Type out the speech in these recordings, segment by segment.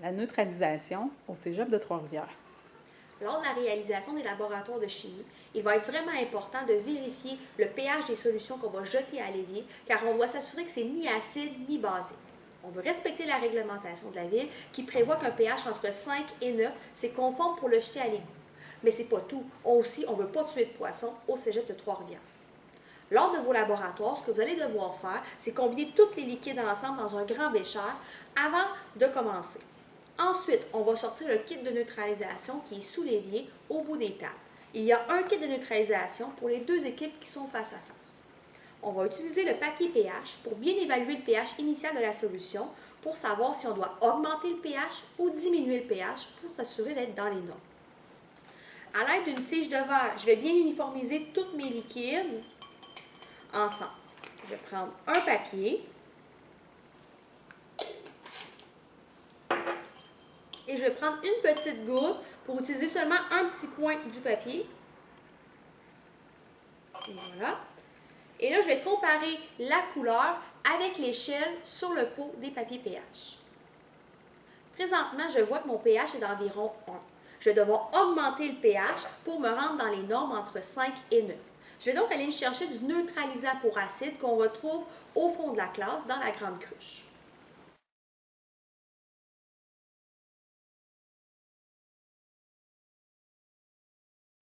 La neutralisation au Cégep de Trois-Rivières. Lors de la réalisation des laboratoires de chimie, il va être vraiment important de vérifier le pH des solutions qu'on va jeter à l'évier, car on doit s'assurer que c'est ni acide ni basique. On veut respecter la réglementation de la ville qui prévoit qu'un pH entre 5 et 9, c'est conforme pour le jeter à l'égout. Mais c'est pas tout. On ne veut pas tuer de poissons au Cégep de Trois-Rivières. Lors de vos laboratoires, ce que vous allez devoir faire, c'est combiner tous les liquides ensemble dans un grand bécher avant de commencer. Ensuite, on va sortir le kit de neutralisation qui est sous l'évier au bout des tables. Il y a un kit de neutralisation pour les deux équipes qui sont face à face. On va utiliser le papier pH pour bien évaluer le pH initial de la solution pour savoir si on doit augmenter le pH ou diminuer le pH pour s'assurer d'être dans les normes. À l'aide d'une tige de verre, je vais bien uniformiser tous mes liquides ensemble. Je vais prendre un papier et je vais prendre une petite goutte pour utiliser seulement un petit coin du papier. Et voilà. Et là, je vais comparer la couleur avec l'échelle sur le pot des papiers pH. Présentement, je vois que mon pH est d'environ 1. Je vais devoir augmenter le pH pour me rendre dans les normes entre 5 et 9. Je vais donc aller me chercher du neutralisant pour acide qu'on retrouve au fond de la classe dans la grande cruche.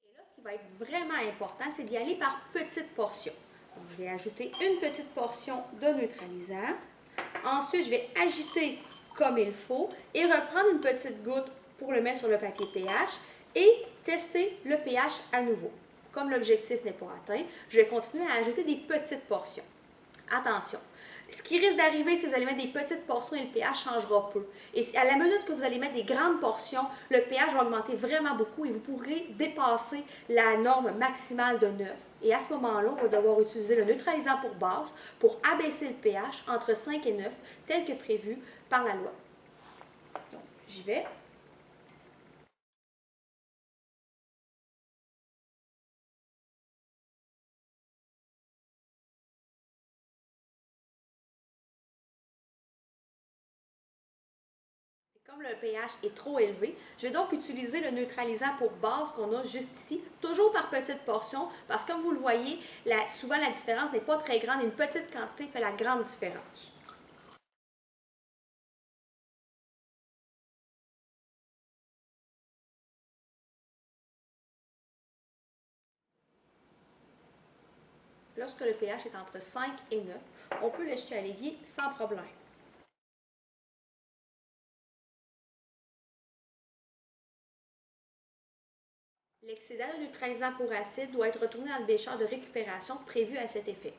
Et là, ce qui va être vraiment important, c'est d'y aller par petites portions. Donc, je vais ajouter une petite portion de neutralisant. Ensuite, je vais agiter comme il faut et reprendre une petite goutte pour le mettre sur le papier pH et tester le pH à nouveau. Comme l'objectif n'est pas atteint, je vais continuer à ajouter des petites portions. Attention, ce qui risque d'arriver, si vous allez mettre des petites portions et le pH changera peu. Et à la minute que vous allez mettre des grandes portions, le pH va augmenter vraiment beaucoup et vous pourrez dépasser la norme maximale de 9. Et à ce moment-là, on va devoir utiliser le neutralisant pour base pour abaisser le pH entre 5 et 9, tel que prévu par la loi. Donc, j'y vais. Comme le pH est trop élevé, je vais donc utiliser le neutralisant pour base qu'on a juste ici, toujours par petites portions, parce que comme vous le voyez, souvent la différence n'est pas très grande et une petite quantité fait la grande différence. Lorsque le pH est entre 5 et 9, on peut le jeter à l'évier sans problème. L'excédent de neutralisant pour acide doit être retourné dans le bécher de récupération prévu à cet effet.